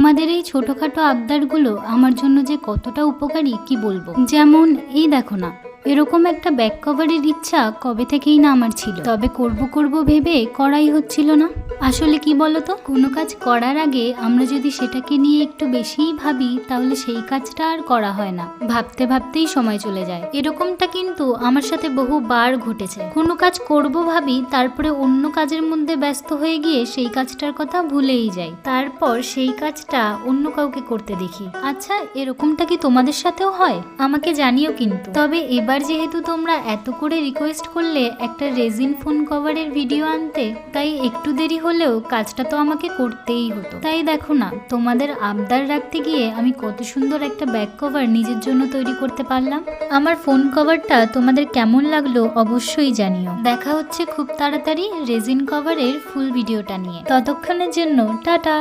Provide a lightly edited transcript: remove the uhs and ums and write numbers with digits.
তোমাদের এই ছোটখাটো আবদারগুলো আমার জন্য যে কতটা উপকারী কি বলবো। যেমন এই দেখো না, এরকম একটা ব্যাক কভারের ইচ্ছা কবে থেকেই না আমার ছিল, তবে করব ভেবে করাই হচ্ছিল না। আসলে কি বলতো, কোনো কাজ করার আগে আমরা যদি সেটাকে নিয়ে একটু বেশিই ভাবি তাহলে সেই কাজটা আর করা হয় না, ভাবতে ভাবতেই সময় চলে যায়। এরকমটা কিন্তু আমার সাথে বহুবার ঘটেছে। কোনো কাজ করব ভাবি, তারপরে অন্য কাজের মধ্যে ব্যস্ত হয়ে গিয়ে সেই কাজটার কথা ভুলেই যাই, তারপর সেই কাজটা অন্য কাউকে করতে দেখি। আচ্ছা, এরকমটা কি তোমাদের সাথেও হয়? আমাকে জানিও কিন্তু। তবে এবার যেহেতু তোমরা এত করে রিকোয়েস্ট করলে একটা রেজিন ফোন কভারের ভিডিও আনতে, তাই একটু দেরি হলেও কাজটা তো আমাকে করতেই হতো। তাই দেখো না, তোমাদের আবদার রাখতে গিয়ে আমি কত সুন্দর একটা ব্যাক কভার নিজের জন্য তৈরি করতে পারলাম। আমার ফোন কভারটা তোমাদের কেমন লাগলো অবশ্যই জানিও। দেখা হচ্ছে খুব তাড়াতাড়ি রেজিন কভারের ফুল ভিডিওটা নিয়ে। ততক্ষণের জন্য টাটা।